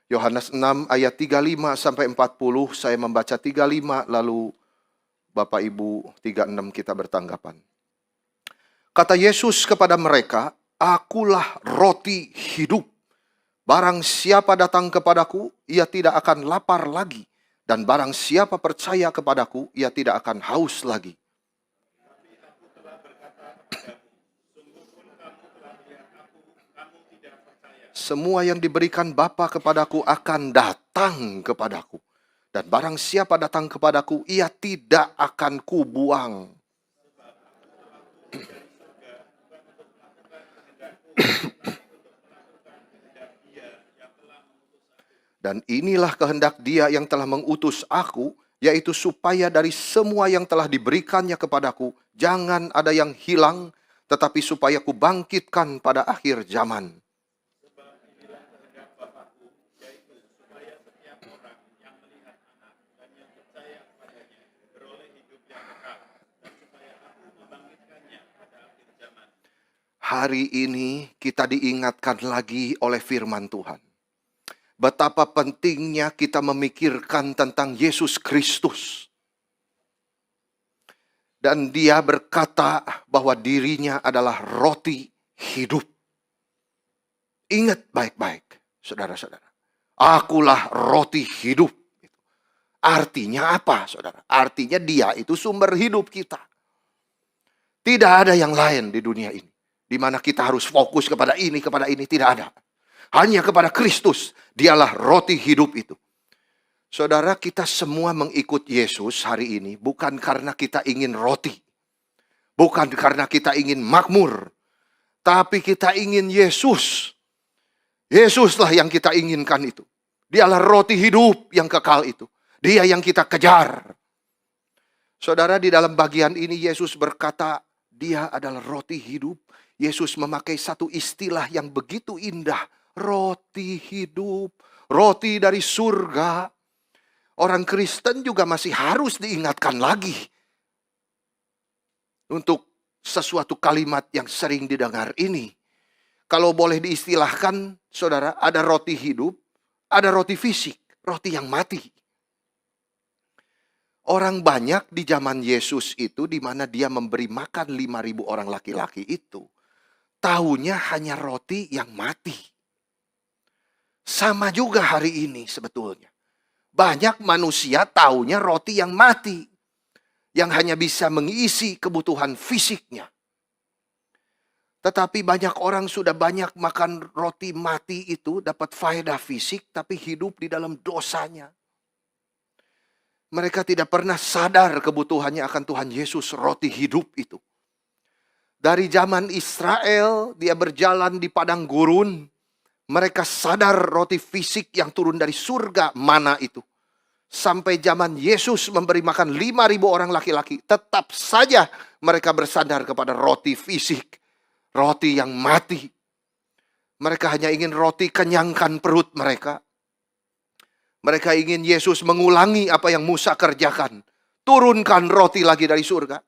Yohanes 6 ayat 35 sampai 40, saya membaca 35 lalu Bapak Ibu 36 kita bertanggapan. Kata Yesus kepada mereka, "Akulah roti hidup. Barang siapa datang kepadaku, ia tidak akan lapar lagi. Dan barang siapa percaya kepadaku, ia tidak akan haus lagi." Semua yang diberikan Bapa kepadaku akan datang kepadaku. Dan barang siapa datang kepadaku, ia tidak akan kubuang. Dan inilah kehendak Dia yang telah mengutus aku, yaitu supaya dari semua yang telah diberikannya kepadaku, jangan ada yang hilang, tetapi supaya kubangkitkan pada akhir zaman. Hari ini kita diingatkan lagi oleh firman Tuhan. Betapa pentingnya kita memikirkan tentang Yesus Kristus. Dan Dia berkata bahwa dirinya adalah roti hidup. Ingat baik-baik, saudara-saudara. Akulah roti hidup. Artinya apa, saudara? Artinya Dia itu sumber hidup kita. Tidak ada yang lain di dunia ini, di mana kita harus fokus kepada ini, tidak ada. Hanya kepada Kristus, Dialah roti hidup itu. Saudara, kita semua mengikut Yesus hari ini bukan karena kita ingin roti. Bukan karena kita ingin makmur. Tapi kita ingin Yesus. Yesuslah yang kita inginkan itu. Dialah roti hidup yang kekal itu. Dia yang kita kejar. Saudara, di dalam bagian ini Yesus berkata, Dia adalah roti hidup. Yesus memakai satu istilah yang begitu indah. Roti hidup, roti dari surga. Orang Kristen juga masih harus diingatkan lagi untuk sesuatu kalimat yang sering didengar ini. Kalau boleh diistilahkan, saudara, ada roti hidup, ada roti fisik, roti yang mati. Orang banyak di zaman Yesus itu, di mana Dia memberi makan 5.000 orang laki-laki itu, taunya hanya roti yang mati. Sama juga hari ini sebetulnya. Banyak manusia taunya roti yang mati, yang hanya bisa mengisi kebutuhan fisiknya. Tetapi banyak orang sudah banyak makan roti mati itu, dapat faedah fisik, tapi hidup di dalam dosanya. Mereka tidak pernah sadar kebutuhannya akan Tuhan Yesus, roti hidup itu. Dari zaman Israel, dia berjalan di padang gurun. Mereka sadar roti fisik yang turun dari surga, mana itu. Sampai zaman Yesus memberi makan 5.000 orang laki-laki, tetap saja mereka bersandar kepada roti fisik. Roti yang mati. Mereka hanya ingin roti kenyangkan perut mereka. Mereka ingin Yesus mengulangi apa yang Musa kerjakan. Turunkan roti lagi dari surga.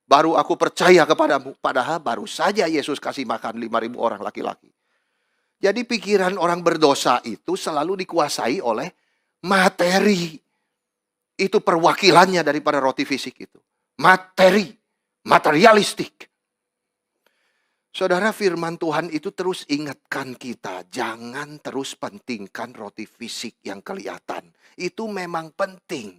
Baru aku percaya kepadamu. Padahal baru saja Yesus kasih makan 5.000 orang laki-laki. Jadi pikiran orang berdosa itu selalu dikuasai oleh materi. Itu perwakilannya daripada roti fisik itu. Materi, materialistik. Saudara, firman Tuhan itu terus ingatkan kita, jangan terus pentingkan roti fisik yang kelihatan. Itu memang penting.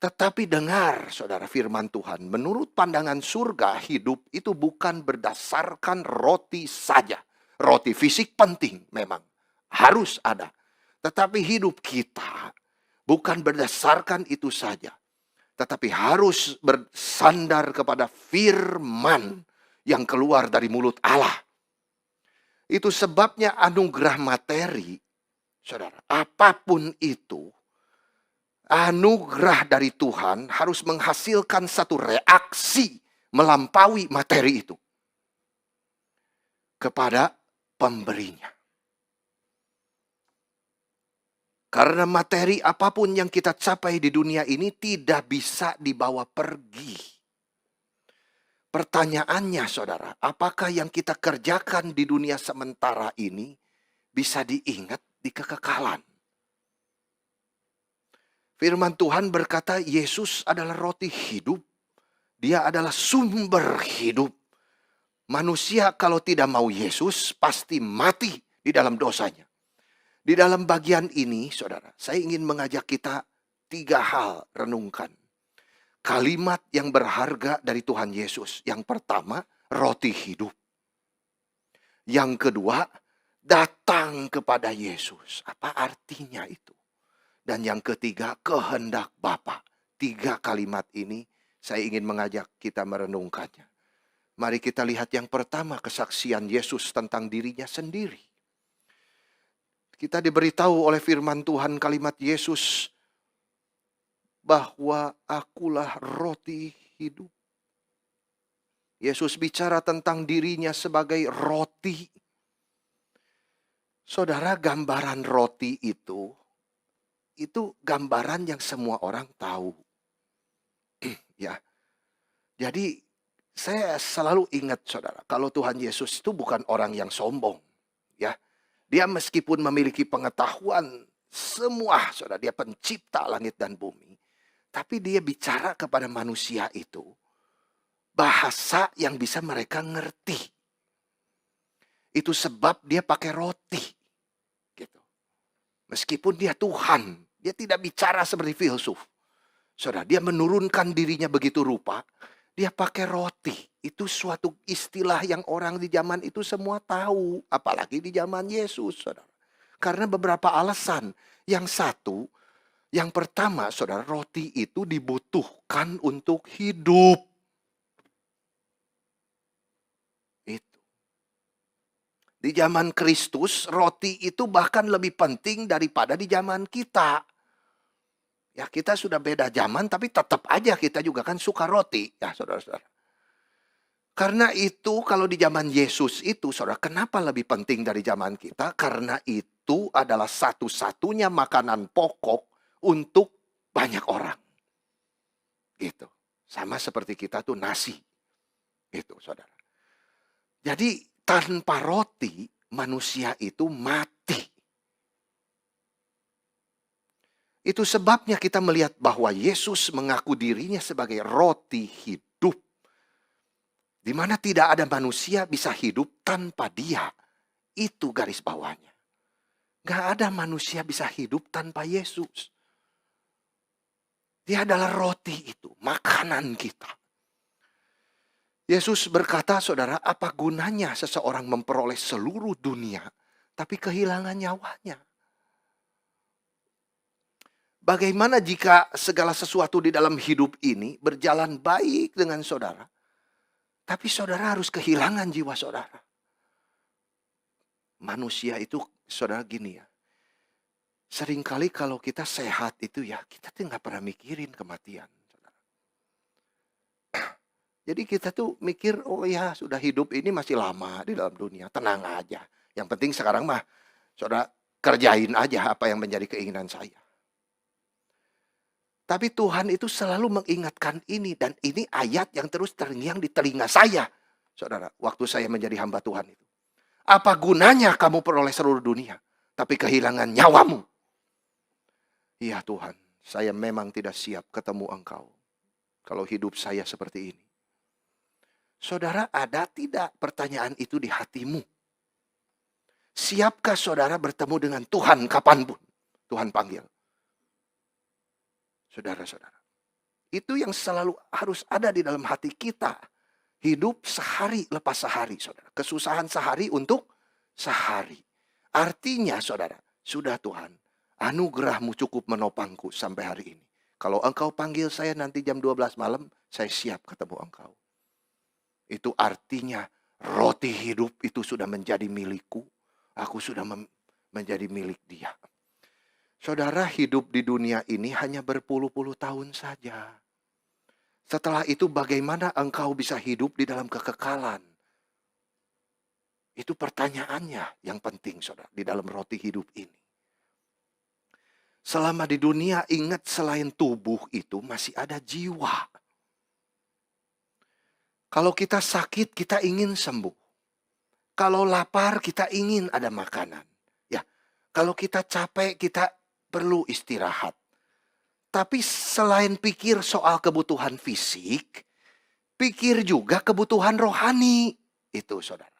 Tetapi dengar, saudara, firman Tuhan. Menurut pandangan surga, hidup itu bukan berdasarkan roti saja. Roti fisik penting memang, harus ada. Tetapi hidup kita bukan berdasarkan itu saja. Tetapi harus bersandar kepada firman yang keluar dari mulut Allah. Itu sebabnya anugerah materi, saudara, apapun itu, anugerah dari Tuhan harus menghasilkan satu reaksi melampaui materi itu kepada pemberinya. Karena materi apapun yang kita capai di dunia ini tidak bisa dibawa pergi. Pertanyaannya, saudara, apakah yang kita kerjakan di dunia sementara ini bisa diingat di kekekalan? Firman Tuhan berkata Yesus adalah roti hidup. Dia adalah sumber hidup. Manusia kalau tidak mau Yesus pasti mati di dalam dosanya. Di dalam bagian ini, saudara, saya ingin mengajak kita 3 hal renungkan. Kalimat yang berharga dari Tuhan Yesus. Yang pertama, roti hidup. Yang kedua, datang kepada Yesus. Apa artinya itu? Dan yang ketiga, kehendak Bapa. 3 kalimat ini saya ingin mengajak kita merenungkannya. Mari kita lihat yang pertama, kesaksian Yesus tentang dirinya sendiri. Kita diberitahu oleh firman Tuhan kalimat Yesus bahwa akulah roti hidup. Yesus bicara tentang dirinya sebagai roti. Saudara, gambaran roti itu gambaran yang semua orang tahu. Ya. Jadi saya selalu ingat saudara, kalau Tuhan Yesus itu bukan orang yang sombong. Ya. Dia meskipun memiliki pengetahuan semua, saudara, dia pencipta langit dan bumi. Tapi dia bicara kepada manusia itu bahasa yang bisa mereka ngerti. Itu sebab dia pakai roti. Gitu. Meskipun dia Tuhan, dia tidak bicara seperti filsuf. Saudara, dia menurunkan dirinya begitu rupa, dia pakai roti. Itu suatu istilah yang orang di zaman itu semua tahu. Apalagi di zaman Yesus, saudara. Karena beberapa alasan. Yang pertama, saudara, roti itu dibutuhkan untuk hidup. Itu. Di zaman Kristus, roti itu bahkan lebih penting daripada di zaman kita. Ya, kita sudah beda zaman, tapi tetap aja kita juga kan suka roti. Ya, saudara-saudara. Karena itu kalau di zaman Yesus itu, saudara, kenapa lebih penting dari zaman kita? Karena itu adalah satu-satunya makanan pokok untuk banyak orang. Gitu. Sama seperti kita tuh nasi. Gitu, saudara. Jadi tanpa roti, manusia itu mati. Itu sebabnya kita melihat bahwa Yesus mengaku dirinya sebagai roti hidup. Di mana tidak ada manusia bisa hidup tanpa dia. Itu garis bawahnya. Gak ada manusia bisa hidup tanpa Yesus. Dia adalah roti itu, makanan kita. Yesus berkata, saudara, apa gunanya seseorang memperoleh seluruh dunia, tapi kehilangan nyawanya? Bagaimana jika segala sesuatu di dalam hidup ini berjalan baik dengan saudara, tapi saudara harus kehilangan jiwa saudara? Manusia itu, saudara, gini ya. Seringkali kalau kita sehat itu ya, kita tuh nggak pernah mikirin kematian. Saudara. Jadi kita tuh mikir, oh ya sudah hidup ini masih lama di dalam dunia, tenang aja. Yang penting sekarang mah, saudara, kerjain aja apa yang menjadi keinginan saya. Tapi Tuhan itu selalu mengingatkan ini. Dan ini ayat yang terus terngiang di telinga saya. Saudara, waktu saya menjadi hamba Tuhan itu. Apa gunanya kamu peroleh seluruh dunia, tapi kehilangan nyawamu? Iya Tuhan, saya memang tidak siap ketemu Engkau. Kalau hidup saya seperti ini. Saudara, ada tidak pertanyaan itu di hatimu? Siapkah saudara bertemu dengan Tuhan kapanpun Tuhan panggil? Saudara-saudara. Itu yang selalu harus ada di dalam hati kita. Hidup sehari lepas sehari, saudara. Kesusahan sehari untuk sehari. Artinya, saudara, sudah Tuhan, anugerah-Mu cukup menopangku sampai hari ini. Kalau Engkau panggil saya nanti jam 12 malam, saya siap ketemu Engkau. Itu artinya roti hidup itu sudah menjadi milikku. Aku sudah menjadi milik Dia. Saudara, hidup di dunia ini hanya berpuluh-puluh tahun saja. Setelah itu bagaimana engkau bisa hidup di dalam kekekalan? Itu pertanyaannya yang penting, saudara, di dalam roti hidup ini. Selama di dunia, ingat selain tubuh itu masih ada jiwa. Kalau kita sakit, kita ingin sembuh. Kalau lapar, kita ingin ada makanan. Ya, kalau kita capek, kita perlu istirahat. Tapi selain pikir soal kebutuhan fisik, pikir juga kebutuhan rohani. Itu saudara.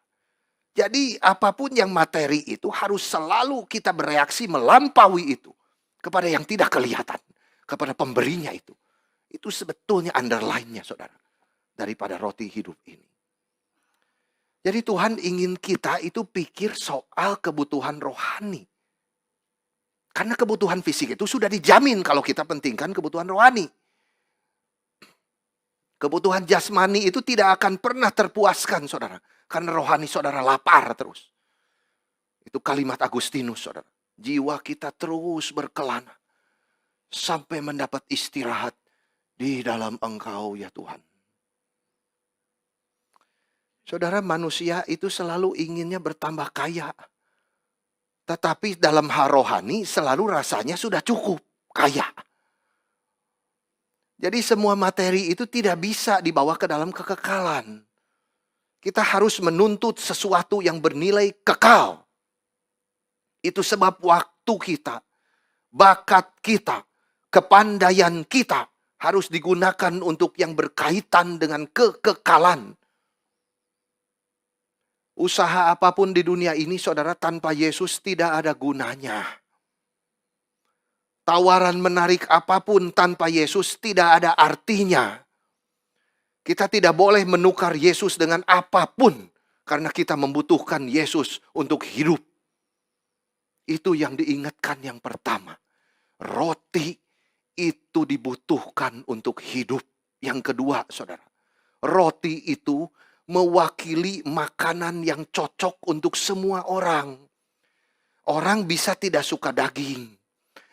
Jadi apapun yang materi itu harus selalu kita bereaksi melampaui itu. Kepada yang tidak kelihatan. Kepada pemberinya itu. Itu sebetulnya underline-nya saudara. Daripada roti hidup ini. Jadi Tuhan ingin kita itu pikir soal kebutuhan rohani. Karena kebutuhan fisik itu sudah dijamin kalau kita pentingkan kebutuhan rohani. Kebutuhan jasmani itu tidak akan pernah terpuaskan saudara. Karena rohani saudara lapar terus. Itu kalimat Agustinus saudara. Jiwa kita terus berkelana. Sampai mendapat istirahat di dalam Engkau ya Tuhan. Saudara, manusia itu selalu inginnya bertambah kaya. Tetapi dalam hal rohani selalu rasanya sudah cukup kaya. Jadi semua materi itu tidak bisa dibawa ke dalam kekekalan. Kita harus menuntut sesuatu yang bernilai kekal. Itu sebab waktu kita, bakat kita, kepandaian kita harus digunakan untuk yang berkaitan dengan kekekalan. Usaha apapun di dunia ini, saudara, tanpa Yesus tidak ada gunanya. Tawaran menarik apapun tanpa Yesus tidak ada artinya. Kita tidak boleh menukar Yesus dengan apapun. Karena kita membutuhkan Yesus untuk hidup. Itu yang diingatkan yang pertama. Roti itu dibutuhkan untuk hidup. Yang kedua, saudara. Roti itu mewakili makanan yang cocok untuk semua orang. Orang bisa tidak suka daging.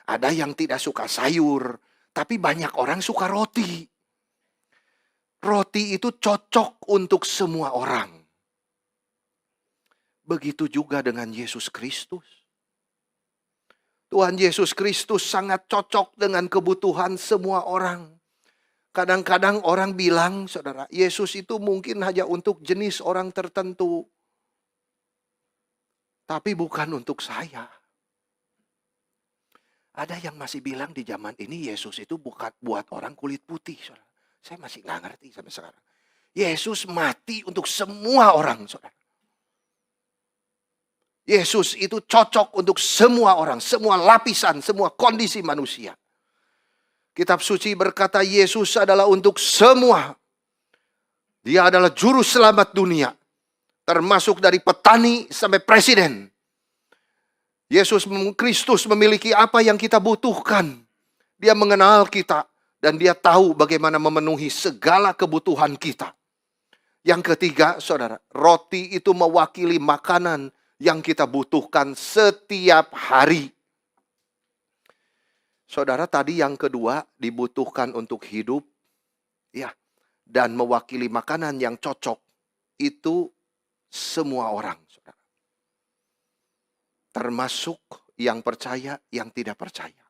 Ada yang tidak suka sayur. Tapi banyak orang suka roti. Roti itu cocok untuk semua orang. Begitu juga dengan Yesus Kristus. Tuhan Yesus Kristus sangat cocok dengan kebutuhan semua orang. Kadang-kadang orang bilang, saudara, Yesus itu mungkin hanya untuk jenis orang tertentu. Tapi bukan untuk saya. Ada yang masih bilang di zaman ini Yesus itu bukan buat orang kulit putih, saudara. Saya masih nggak ngerti sampai sekarang. Yesus mati untuk semua orang, saudara. Yesus itu cocok untuk semua orang, semua lapisan, semua kondisi manusia. Kitab suci berkata Yesus adalah untuk semua. Dia adalah juru selamat dunia. Termasuk dari petani sampai presiden. Yesus Kristus memiliki apa yang kita butuhkan. Dia mengenal kita. Dan dia tahu bagaimana memenuhi segala kebutuhan kita. Yang ketiga, saudara, roti itu mewakili makanan yang kita butuhkan setiap hari. Saudara, tadi yang kedua dibutuhkan untuk hidup, ya, dan mewakili makanan yang cocok itu semua orang, saudara. Termasuk yang percaya, yang tidak percaya.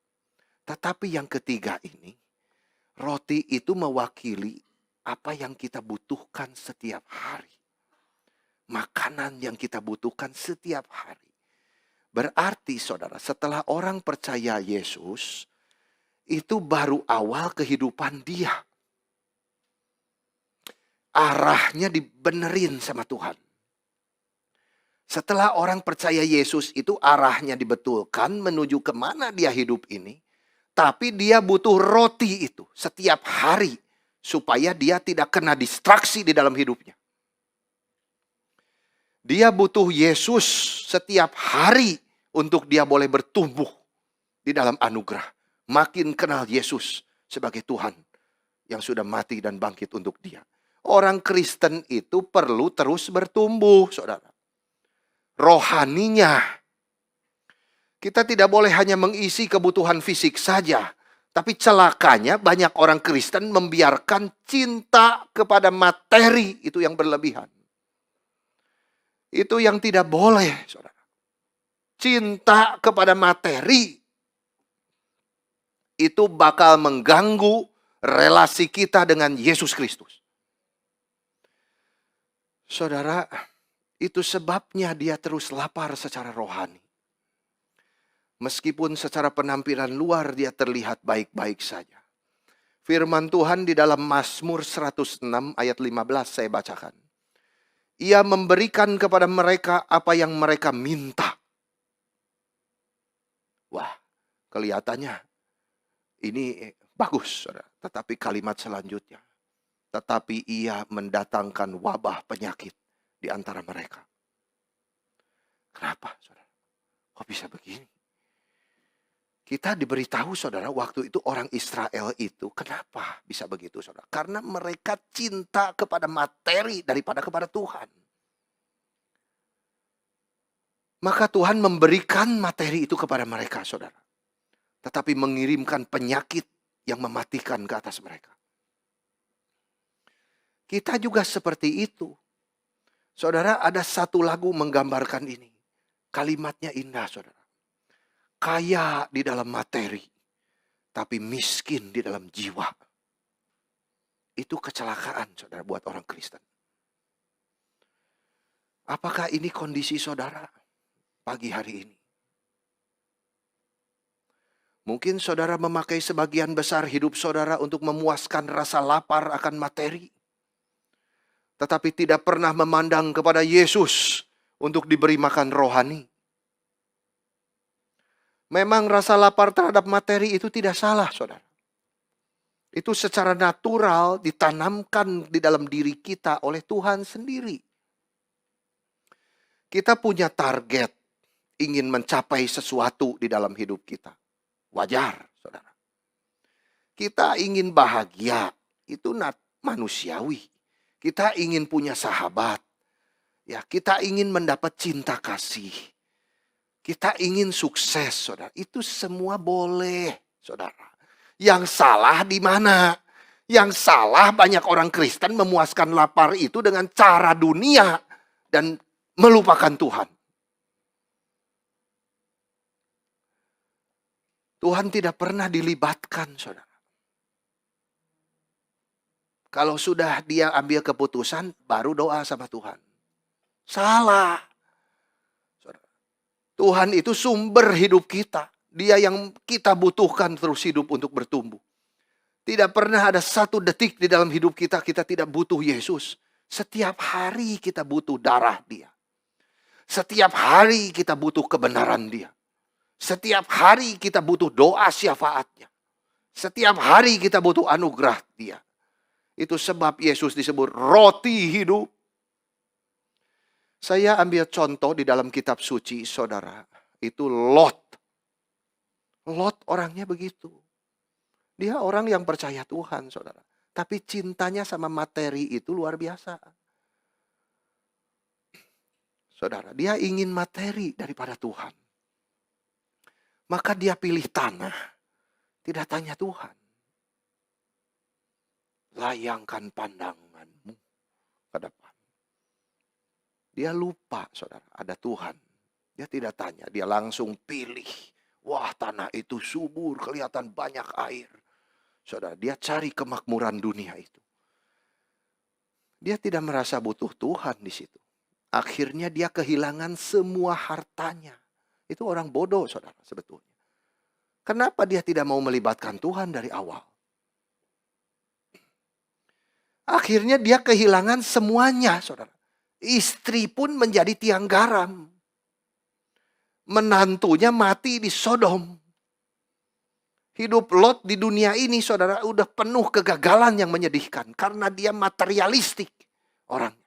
Tetapi yang ketiga ini, roti itu mewakili apa yang kita butuhkan setiap hari. Makanan yang kita butuhkan setiap hari. Berarti saudara, setelah orang percaya Yesus, itu baru awal kehidupan dia. Arahnya dibenerin sama Tuhan. Setelah orang percaya Yesus itu arahnya dibetulkan menuju kemana dia hidup ini. Tapi dia butuh roti itu setiap hari. Supaya dia tidak kena distraksi di dalam hidupnya. Dia butuh Yesus setiap hari. Untuk dia boleh bertumbuh di dalam anugerah. Makin kenal Yesus sebagai Tuhan yang sudah mati dan bangkit untuk dia. Orang Kristen itu perlu terus bertumbuh, saudara. Rohaninya. Kita tidak boleh hanya mengisi kebutuhan fisik saja. Tapi celakanya banyak orang Kristen membiarkan cinta kepada materi itu yang berlebihan. Itu yang tidak boleh, saudara. Cinta kepada materi itu bakal mengganggu relasi kita dengan Yesus Kristus. Saudara, itu sebabnya dia terus lapar secara rohani. Meskipun secara penampilan luar dia terlihat baik-baik saja. Firman Tuhan di dalam Mazmur 106 ayat 15 saya bacakan. Ia memberikan kepada mereka apa yang mereka minta. Wah, kelihatannya ini bagus, saudara. Tetapi kalimat selanjutnya. Tetapi ia mendatangkan wabah penyakit di antara mereka. Kenapa, saudara? Kok bisa begini? Kita diberitahu, saudara, waktu itu orang Israel itu kenapa bisa begitu, saudara? Karena mereka cinta kepada materi daripada kepada Tuhan. Maka Tuhan memberikan materi itu kepada mereka, saudara. Tetapi mengirimkan penyakit yang mematikan ke atas mereka. Kita juga seperti itu. Saudara, ada satu lagu menggambarkan ini. Kalimatnya indah, saudara. Kaya di dalam materi, tapi miskin di dalam jiwa. Itu kecelakaan, saudara, buat orang Kristen. Apakah ini kondisi saudara pagi hari ini? Mungkin saudara memakai sebagian besar hidup saudara untuk memuaskan rasa lapar akan materi. Tetapi tidak pernah memandang kepada Yesus untuk diberi makan rohani. Memang rasa lapar terhadap materi itu tidak salah, saudara. Itu secara natural ditanamkan di dalam diri kita oleh Tuhan sendiri. Kita punya target, ingin mencapai sesuatu di dalam hidup kita. Wajar, saudara. Kita ingin bahagia, itu manusiawi. Kita ingin punya sahabat. Ya, kita ingin mendapat cinta kasih. Kita ingin sukses, saudara. Itu semua boleh, saudara. Yang salah di mana? Yang salah banyak orang Kristen memuaskan lapar itu dengan cara dunia dan melupakan Tuhan. Tuhan tidak pernah dilibatkan, saudara. Kalau sudah dia ambil keputusan, baru doa sama Tuhan. Salah. Tuhan itu sumber hidup kita. Dia yang kita butuhkan terus hidup untuk bertumbuh. Tidak pernah ada satu detik di dalam hidup kita tidak butuh Yesus. Setiap hari kita butuh darah dia. Setiap hari kita butuh kebenaran dia. Setiap hari kita butuh doa syafaatnya. Setiap hari kita butuh anugerah dia. Itu sebab Yesus disebut roti hidup. Saya ambil contoh di dalam kitab suci, saudara. Itu Lot. Lot orangnya begitu. Dia orang yang percaya Tuhan, saudara. Tapi cintanya sama materi itu luar biasa. Saudara, dia ingin materi daripada Tuhan. Maka dia pilih tanah. Tidak tanya Tuhan. Layangkan pandanganmu ke depan. Dia lupa, saudara, ada Tuhan. Dia tidak tanya, dia langsung pilih. Wah, tanah itu subur, kelihatan banyak air. Saudara, dia cari kemakmuran dunia itu. Dia tidak merasa butuh Tuhan di situ. Akhirnya dia kehilangan semua hartanya. Itu orang bodoh, saudara, sebetulnya. Kenapa dia tidak mau melibatkan Tuhan dari awal? Akhirnya dia kehilangan semuanya, saudara. Istri pun menjadi tiang garam. Menantunya mati di Sodom. Hidup Lot di dunia ini, saudara, udah penuh kegagalan yang menyedihkan. Karena dia materialistik orangnya.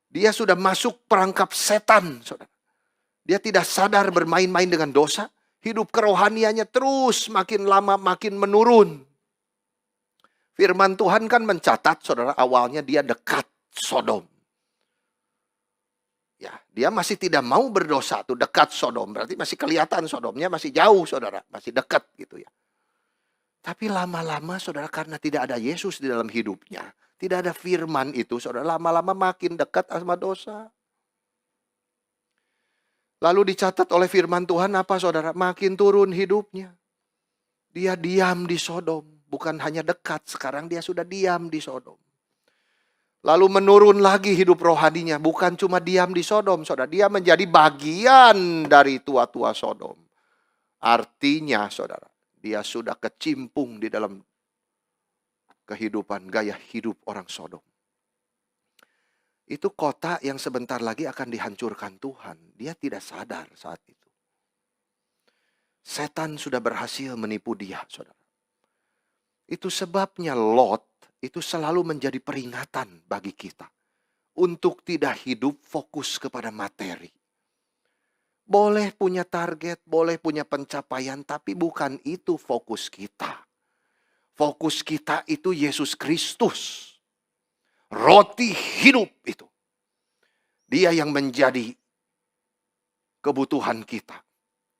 Dia sudah masuk perangkap setan, saudara. Dia tidak sadar bermain-main dengan dosa. Hidup kerohaniannya terus makin lama makin menurun. Firman Tuhan kan mencatat, saudara, awalnya dia dekat Sodom. Ya, dia masih tidak mau berdosa tuh, dekat Sodom. Berarti masih kelihatan Sodomnya masih jauh, saudara, masih dekat gitu ya. Tapi lama-lama, saudara, karena tidak ada Yesus di dalam hidupnya, tidak ada firman itu, saudara, lama-lama makin dekat sama dosa. Lalu dicatat oleh firman Tuhan apa, saudara? Makin turun hidupnya. Dia diam di Sodom, bukan hanya dekat, sekarang dia sudah diam di Sodom. Lalu menurun lagi hidup rohaninya. Bukan cuma diam di Sodom, saudara. Dia menjadi bagian dari tua-tua Sodom. Artinya, saudara, dia sudah kecimpung di dalam kehidupan, gaya hidup orang Sodom. Itu kota yang sebentar lagi akan dihancurkan Tuhan. Dia tidak sadar saat itu. Setan sudah berhasil menipu dia, saudara. Itu sebabnya Lot itu selalu menjadi peringatan bagi kita. Untuk tidak hidup fokus kepada materi. Boleh punya target, boleh punya pencapaian, tapi bukan itu fokus kita. Fokus kita itu Yesus Kristus. Roti hidup itu. Dia yang menjadi kebutuhan kita.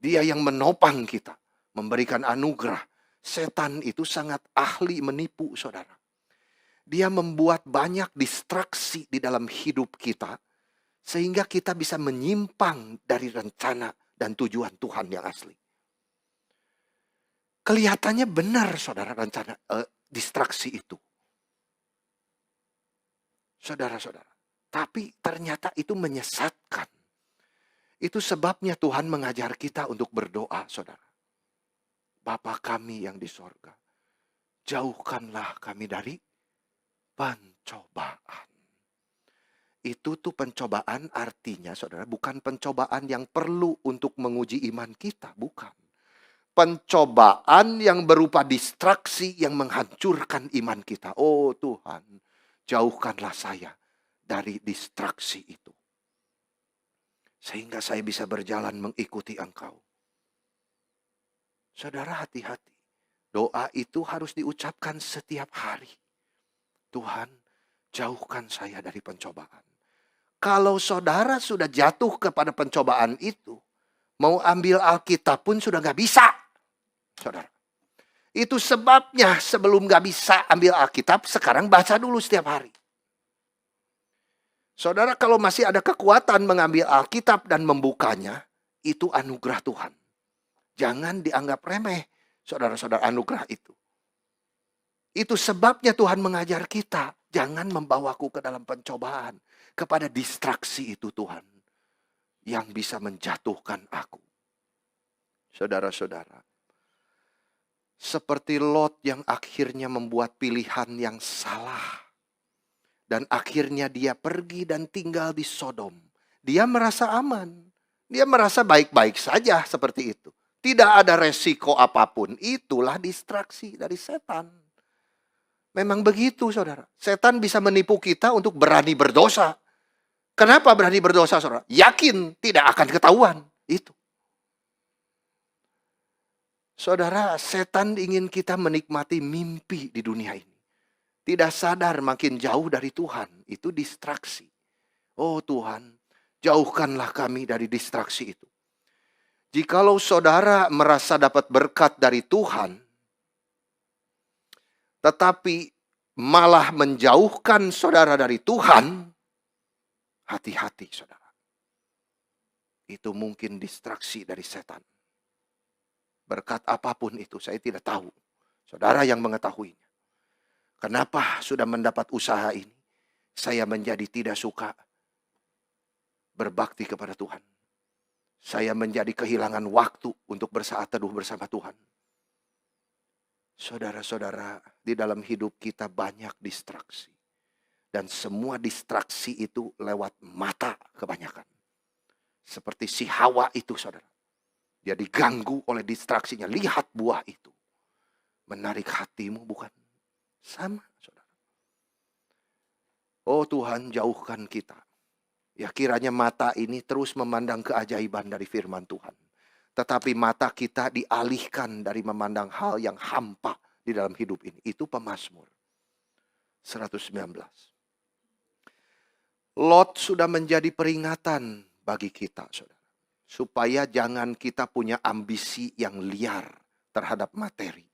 Dia yang menopang kita. Memberikan anugerah. Setan itu sangat ahli menipu, saudara. Dia membuat banyak distraksi di dalam hidup kita. Sehingga kita bisa menyimpang dari rencana dan tujuan Tuhan yang asli. Kelihatannya benar, saudara, rencana distraksi itu. Saudara-saudara. Tapi ternyata itu menyesatkan. Itu sebabnya Tuhan mengajar kita untuk berdoa, saudara. Bapa kami yang di sorga, jauhkanlah kami dari pencobaan. Itu tuh pencobaan artinya, saudara, bukan pencobaan yang perlu untuk menguji iman kita, bukan. Pencobaan yang berupa distraksi yang menghancurkan iman kita. Oh Tuhan, jauhkanlah saya dari distraksi itu. Sehingga saya bisa berjalan mengikuti Engkau. Saudara, hati-hati. Doa itu harus diucapkan setiap hari. Tuhan, jauhkan saya dari pencobaan. Kalau saudara sudah jatuh kepada pencobaan itu, mau ambil Alkitab pun sudah gak bisa. Saudara. Itu sebabnya sebelum gak bisa ambil Alkitab, sekarang baca dulu setiap hari. Saudara, kalau masih ada kekuatan mengambil Alkitab dan membukanya, itu anugerah Tuhan. Jangan dianggap remeh, saudara-saudara, anugerah itu. Itu sebabnya Tuhan mengajar kita, jangan membawaku ke dalam pencobaan. Kepada distraksi itu Tuhan, yang bisa menjatuhkan aku. Saudara-saudara, seperti Lot yang akhirnya membuat pilihan yang salah. Dan akhirnya dia pergi dan tinggal di Sodom. Dia merasa aman. Dia merasa baik-baik saja seperti itu. Tidak ada resiko apapun. Itulah distraksi dari setan. Memang begitu, saudara. Setan bisa menipu kita untuk berani berdosa. Kenapa berani berdosa, saudara? Yakin tidak akan ketahuan. Itu. Saudara, setan ingin kita menikmati mimpi di dunia ini. Tidak sadar makin jauh dari Tuhan. Itu distraksi. Oh Tuhan, jauhkanlah kami dari distraksi itu. Jikalau saudara merasa dapat berkat dari Tuhan, tetapi malah menjauhkan saudara dari Tuhan, hati-hati saudara. Itu mungkin distraksi dari setan. Berkat apapun itu saya tidak tahu. Saudara yang mengetahuinya. Kenapa sudah mendapat usaha ini, saya menjadi tidak suka berbakti kepada Tuhan. Saya menjadi kehilangan waktu untuk bersaat teduh bersama Tuhan. Saudara-saudara, di dalam hidup kita banyak distraksi. Dan semua distraksi itu lewat mata kebanyakan. Seperti si Hawa itu, saudara. Dia diganggu oleh distraksinya. Lihat buah itu. Menarik hatimu, bukan? Sama, saudara. Oh Tuhan, jauhkan kita. Ya kiranya mata ini terus memandang keajaiban dari firman Tuhan. Tetapi mata kita dialihkan dari memandang hal yang hampa di dalam hidup ini. Itu Pemazmur 119. Lot sudah menjadi peringatan bagi kita, saudara. Supaya jangan kita punya ambisi yang liar terhadap materi.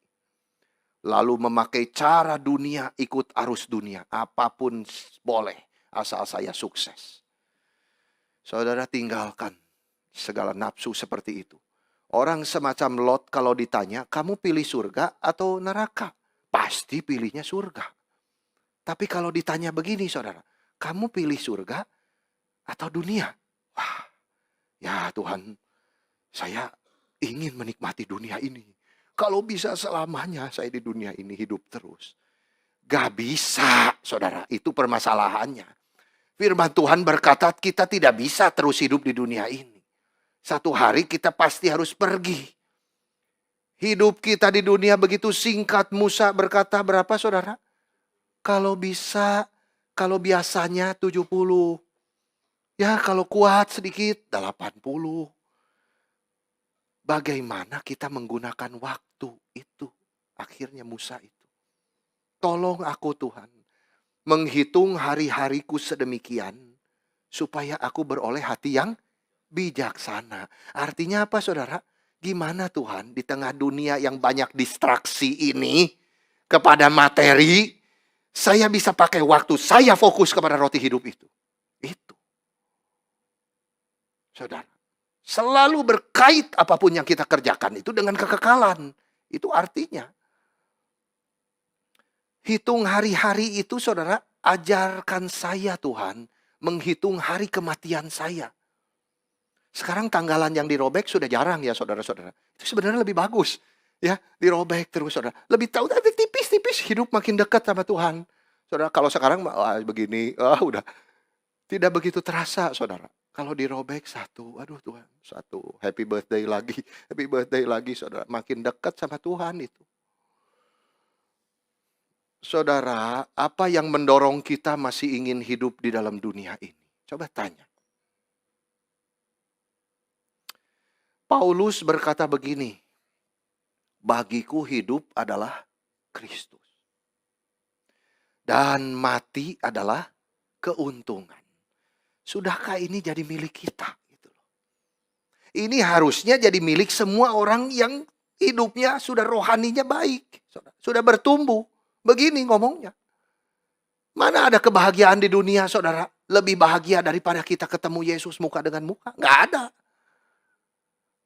Lalu memakai cara dunia, ikut arus dunia. Apapun boleh, asal saya sukses. Saudara, tinggalkan segala nafsu seperti itu. Orang semacam Lot kalau ditanya, kamu pilih surga atau neraka? Pasti pilihnya surga. Tapi kalau ditanya begini saudara, kamu pilih surga atau dunia? Wah, ya Tuhan, saya ingin menikmati dunia ini. Kalau bisa selamanya saya di dunia ini hidup terus. Gak bisa, saudara. Itu permasalahannya. Firman Tuhan berkata kita tidak bisa terus hidup di dunia ini. Satu hari kita pasti harus pergi. Hidup kita di dunia begitu singkat. Musa berkata berapa saudara? Kalau bisa, kalau biasanya 70. Ya kalau kuat sedikit 80. Bagaimana kita menggunakan waktu itu? Akhirnya Musa itu. Tolong aku Tuhan, menghitung hari-hariku sedemikian, supaya aku beroleh hati yang bijaksana. Artinya apa saudara? Gimana Tuhan di tengah dunia yang banyak distraksi ini, kepada materi, saya bisa pakai waktu, saya fokus kepada roti hidup itu. Itu. Saudara, selalu berkait apapun yang kita kerjakan itu dengan kekekalan. Itu artinya. Hitung hari-hari itu saudara, ajarkan saya Tuhan menghitung hari kematian saya. Sekarang tanggalan yang dirobek sudah jarang ya saudara-saudara. Itu sebenarnya lebih bagus. Ya, dirobek terus saudara. Lebih tahu, tapi tipis-tipis hidup makin dekat sama Tuhan. Saudara, kalau sekarang begini, udah tidak begitu terasa saudara. Kalau dirobek satu, aduh Tuhan, satu. Happy birthday lagi saudara. Makin dekat sama Tuhan itu. Saudara, apa yang mendorong kita masih ingin hidup di dalam dunia ini? Coba tanya. Paulus berkata begini, bagiku hidup adalah Kristus. Dan mati adalah keuntungan. Sudahkah ini jadi milik kita? Ini harusnya jadi milik semua orang yang hidupnya sudah rohaninya baik. Sudah bertumbuh. Begini ngomongnya. Mana ada kebahagiaan di dunia saudara? Lebih bahagia daripada kita ketemu Yesus muka dengan muka? Nggak ada.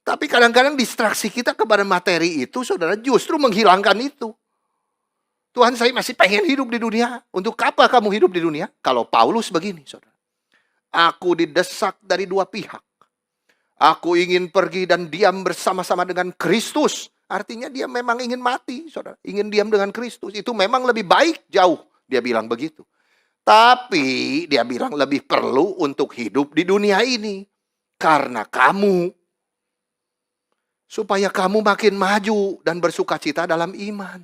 Tapi kadang-kadang distraksi kita kepada materi itu saudara justru menghilangkan itu. Tuhan saya masih pengen hidup di dunia. Untuk apa kamu hidup di dunia? Kalau Paulus begini saudara. Aku didesak dari dua pihak. Aku ingin pergi dan diam bersama-sama dengan Kristus. Artinya dia memang ingin mati, saudara. Ingin diam dengan Kristus. Itu memang lebih baik jauh. Dia bilang begitu. Tapi dia bilang lebih perlu untuk hidup di dunia ini. Karena kamu. Supaya kamu makin maju dan bersukacita dalam iman.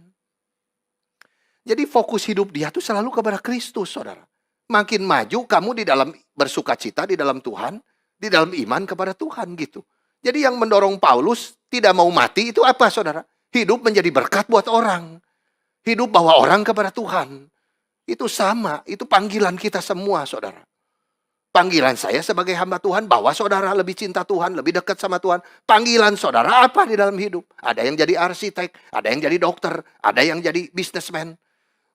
Jadi fokus hidup dia itu selalu kepada Kristus, saudara. Makin maju kamu di dalam bersukacita di dalam Tuhan. Di dalam iman kepada Tuhan gitu. Jadi yang mendorong Paulus tidak mau mati itu apa saudara? Hidup menjadi berkat buat orang. Hidup bawa orang kepada Tuhan. Itu sama, itu panggilan kita semua saudara. Panggilan saya sebagai hamba Tuhan, bahwa saudara lebih cinta Tuhan, lebih dekat sama Tuhan. Panggilan saudara apa di dalam hidup? Ada yang jadi arsitek, ada yang jadi dokter, ada yang jadi businessman.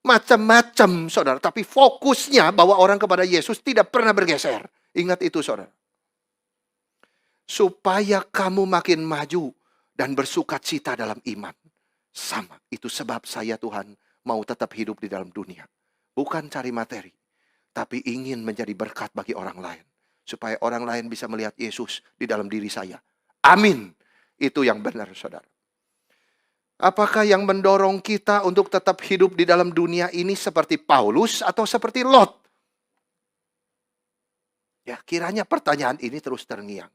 Macam-macam saudara, tapi fokusnya bawa orang kepada Yesus tidak pernah bergeser. Ingat itu saudara. Supaya kamu makin maju dan bersukacita dalam iman. Sama, itu sebab saya Tuhan mau tetap hidup di dalam dunia. Bukan cari materi, tapi ingin menjadi berkat bagi orang lain. Supaya orang lain bisa melihat Yesus di dalam diri saya. Amin. Itu yang benar saudara. Apakah yang mendorong kita untuk tetap hidup di dalam dunia ini seperti Paulus atau seperti Lot? Ya, kiranya pertanyaan ini terus terngiang.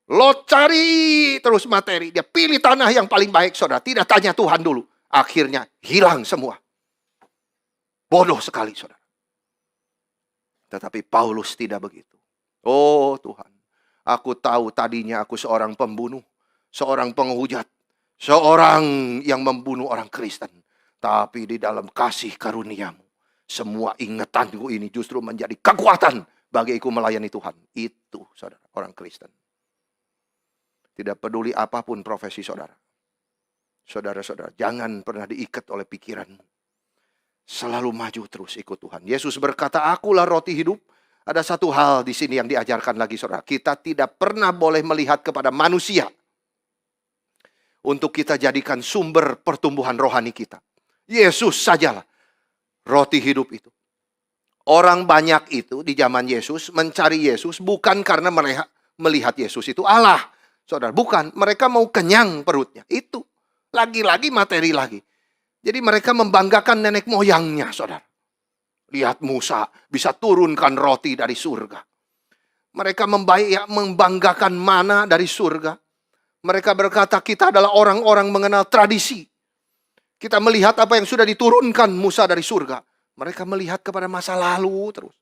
Lot cari terus materi. Dia pilih tanah yang paling baik saudara. Tidak tanya Tuhan dulu. Akhirnya hilang semua. Bodoh sekali saudara. Tetapi Paulus tidak begitu. Oh Tuhan. Aku tahu tadinya aku seorang pembunuh. Seorang penghujat. Seorang yang membunuh orang Kristen. Tapi di dalam kasih karuniamu. Semua ingatanku ini justru menjadi kekuatan bagiku melayani Tuhan. Itu saudara orang Kristen. Tidak peduli apapun profesi saudara. Saudara-saudara, jangan pernah diikat oleh pikiranmu. Selalu maju terus ikut Tuhan. Yesus berkata, akulah roti hidup. Ada satu hal di sini yang diajarkan lagi saudara. Kita tidak pernah boleh melihat kepada manusia. Untuk kita jadikan sumber pertumbuhan rohani kita. Yesus sajalah. Roti hidup itu. Orang banyak itu di zaman Yesus mencari Yesus bukan karena mereka melihat Yesus itu Allah. Saudara, bukan. Mereka mau kenyang perutnya. Itu. Lagi-lagi materi lagi. Jadi mereka membanggakan nenek moyangnya, saudara. Lihat Musa bisa turunkan roti dari surga. Mereka membanggakan mana dari surga. Mereka berkata kita adalah orang-orang mengenal tradisi. Kita melihat apa yang sudah diturunkan Musa dari surga. Mereka melihat kepada masa lalu terus.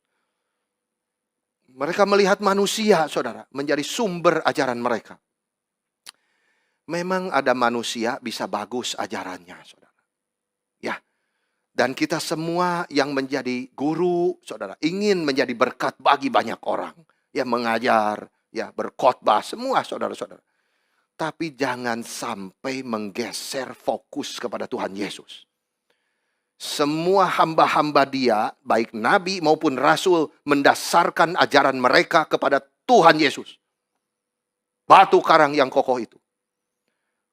Mereka melihat manusia, saudara, menjadi sumber ajaran mereka. Memang ada manusia bisa bagus ajarannya, saudara. Ya, dan kita semua yang menjadi guru, saudara, ingin menjadi berkat bagi banyak orang. Ya, mengajar, ya, berkhotbah, semua saudara-saudara. Tapi jangan sampai menggeser fokus kepada Tuhan Yesus. Semua hamba-hamba Dia, baik nabi maupun rasul, mendasarkan ajaran mereka kepada Tuhan Yesus. Batu karang yang kokoh itu.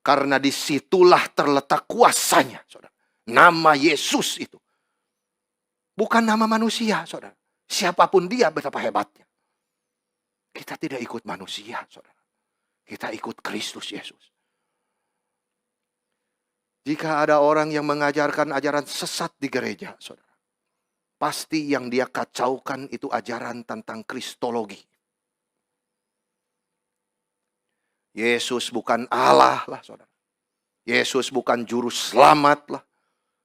Karena disitulah terletak kuasanya, saudara. Nama Yesus itu. Bukan nama manusia, saudara. Siapapun dia, betapa hebatnya. Kita tidak ikut manusia, saudara. Kita ikut Kristus Yesus. Jika ada orang yang mengajarkan ajaran sesat di gereja, saudara, pasti yang dia kacaukan itu ajaran tentang kristologi. Yesus bukan Allah lah, saudara. Yesus bukan juru selamat lah.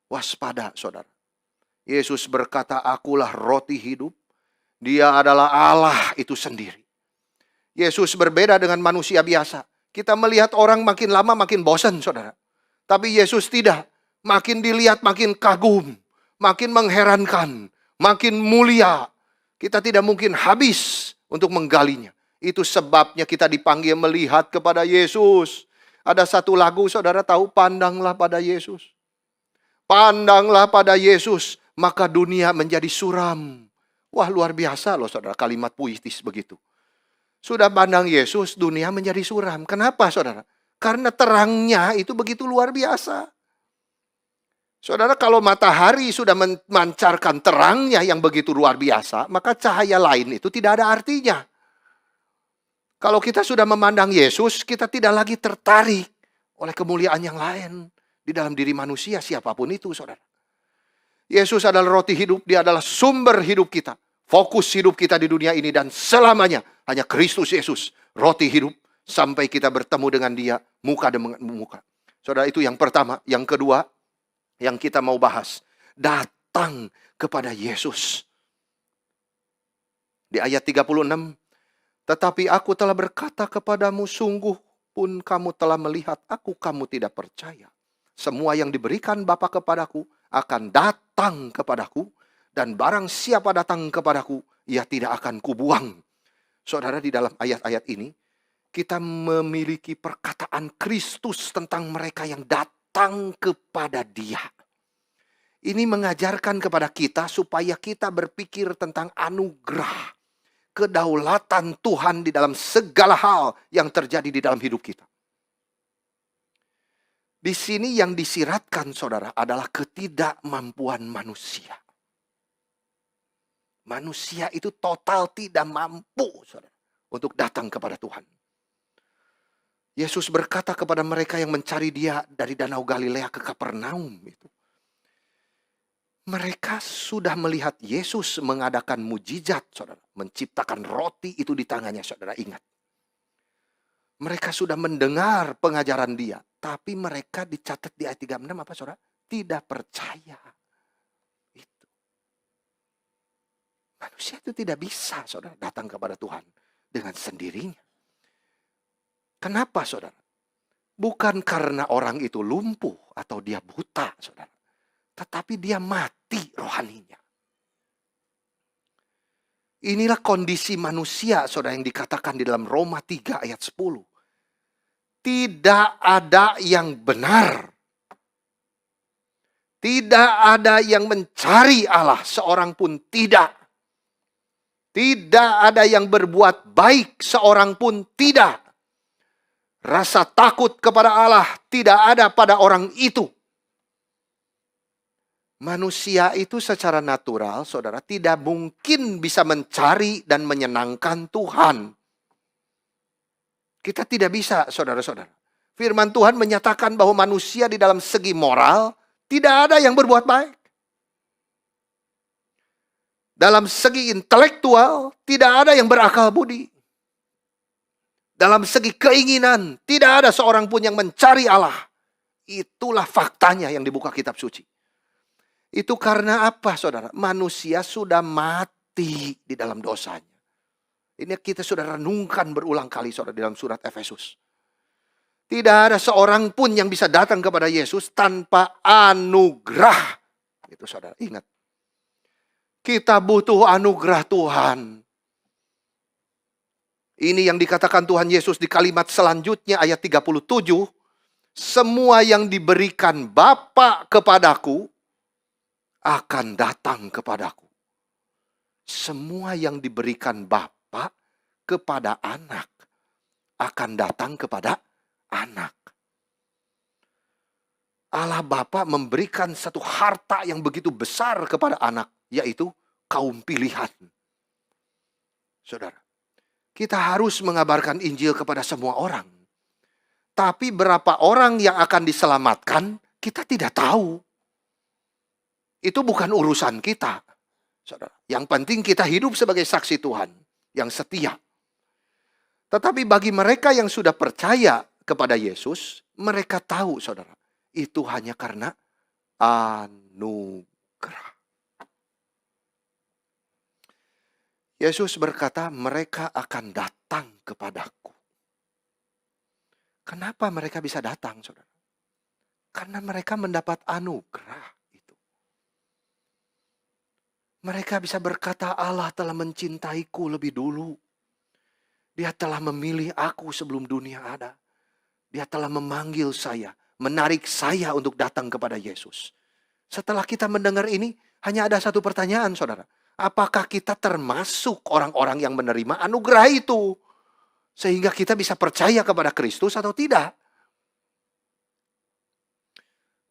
Waspada, saudara. Yesus berkata, akulah roti hidup. Dia adalah Allah itu sendiri. Yesus berbeda dengan manusia biasa. Kita melihat orang makin lama makin bosan, saudara. Tapi Yesus tidak. Makin dilihat makin kagum. Makin mengherankan. Makin mulia. Kita tidak mungkin habis untuk menggalinya. Itu sebabnya kita dipanggil melihat kepada Yesus. Ada satu lagu, saudara tahu, pandanglah pada Yesus. Pandanglah pada Yesus, maka dunia menjadi suram. Wah, luar biasa loh, saudara, kalimat puitis begitu. Sudah pandang Yesus, dunia menjadi suram. Kenapa, saudara? Karena terangnya itu begitu luar biasa. Saudara, kalau matahari sudah memancarkan terangnya yang begitu luar biasa, maka cahaya lain itu tidak ada artinya. Kalau kita sudah memandang Yesus, kita tidak lagi tertarik oleh kemuliaan yang lain di dalam diri manusia, siapapun itu, saudara. Yesus adalah roti hidup, dia adalah sumber hidup kita. Fokus hidup kita di dunia ini dan selamanya hanya Kristus Yesus, roti hidup, sampai kita bertemu dengan dia muka dengan muka. Saudara, itu yang pertama. Yang kedua, yang kita mau bahas, datang kepada Yesus. Di ayat 36, tetapi aku telah berkata kepadamu, sungguh pun kamu telah melihat aku, kamu tidak percaya. Semua yang diberikan Bapa kepadaku akan datang kepadaku, dan barang siapa datang kepadaku, ia tidak akan kubuang. Saudara, di dalam ayat-ayat ini, kita memiliki perkataan Kristus tentang mereka yang datang kepada Dia. Ini mengajarkan kepada kita supaya kita berpikir tentang anugerah, kedaulatan Tuhan di dalam segala hal yang terjadi di dalam hidup kita. Di sini yang disiratkan, saudara, adalah ketidakmampuan manusia. Manusia itu total tidak mampu, saudara, untuk datang kepada Tuhan. Yesus berkata kepada mereka yang mencari Dia dari Danau Galilea ke Kapernaum itu. Mereka sudah melihat Yesus mengadakan mujizat, saudara. Menciptakan roti itu di tangannya, saudara, ingat. Mereka sudah mendengar pengajaran Dia. Tapi mereka dicatat di ayat 36 apa, saudara? Tidak percaya. Itu. Manusia itu tidak bisa, saudara, datang kepada Tuhan dengan sendirinya. Kenapa, saudara? Bukan karena orang itu lumpuh atau dia buta, saudara. Tetapi dia mati rohaninya. Inilah kondisi manusia, saudara, yang dikatakan di dalam Roma 3 ayat 10. Tidak ada yang benar. Tidak ada yang mencari Allah, seorang pun tidak. Tidak ada yang berbuat baik, seorang pun tidak. Rasa takut kepada Allah tidak ada pada orang itu. Manusia itu secara natural, saudara, tidak mungkin bisa mencari dan menyenangkan Tuhan. Kita tidak bisa, saudara-saudara. Firman Tuhan menyatakan bahwa manusia di dalam segi moral tidak ada yang berbuat baik. Dalam segi intelektual tidak ada yang berakal budi. Dalam segi keinginan tidak ada seorang pun yang mencari Allah. Itulah faktanya yang dibuka kitab suci. Itu karena apa, saudara? Manusia sudah mati di dalam dosanya. Ini kita sudah renungkan berulang kali, saudara, di dalam surat Efesus. Tidak ada seorang pun yang bisa datang kepada Yesus tanpa anugerah. Itu, saudara, ingat. Kita butuh anugerah Tuhan. Ini yang dikatakan Tuhan Yesus di kalimat selanjutnya ayat 37. Semua yang diberikan Bapa kepadaku akan datang kepadaku. Semua yang diberikan Bapa kepada anak akan datang kepada anak. Allah Bapa memberikan satu harta yang begitu besar kepada anak, yaitu kaum pilihan. Saudara, kita harus mengabarkan Injil kepada semua orang. Tapi berapa orang yang akan diselamatkan, kita tidak tahu. Itu bukan urusan kita, saudara. Yang penting kita hidup sebagai saksi Tuhan yang setia. Tetapi bagi mereka yang sudah percaya kepada Yesus, mereka tahu, saudara, itu hanya karena anugerah. Yesus berkata, mereka akan datang kepadaku. Kenapa mereka bisa datang, saudara? Karena mereka mendapat anugerah. Mereka bisa berkata, Allah telah mencintaiku lebih dulu. Dia telah memilih aku sebelum dunia ada. Dia telah memanggil saya, menarik saya untuk datang kepada Yesus. Setelah kita mendengar ini, hanya ada satu pertanyaan, saudara. Apakah kita termasuk orang-orang yang menerima anugerah itu? Sehingga kita bisa percaya kepada Kristus atau tidak?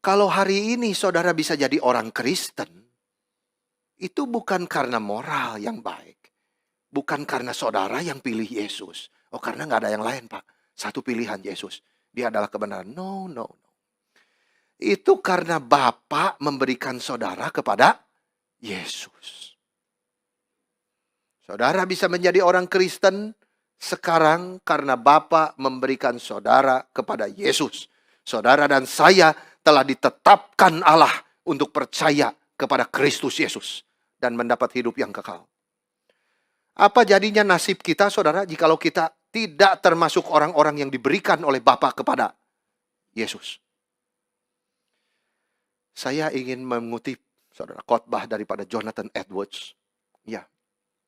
Kalau hari ini saudara bisa jadi orang Kristen, itu bukan karena moral yang baik. Bukan karena saudara yang pilih Yesus. Oh, karena nggak ada yang lain, Pak. Satu pilihan Yesus. Dia adalah kebenaran. No. Itu karena Bapa memberikan saudara kepada Yesus. Saudara bisa menjadi orang Kristen sekarang karena Bapa memberikan saudara kepada Yesus. Saudara dan saya telah ditetapkan Allah untuk percaya kepada Kristus Yesus dan mendapat hidup yang kekal. Apa jadinya nasib kita, saudara, jikalau kita tidak termasuk orang-orang yang diberikan oleh Bapa kepada Yesus? Saya ingin mengutip, saudara, khotbah daripada Jonathan Edwards. Ya,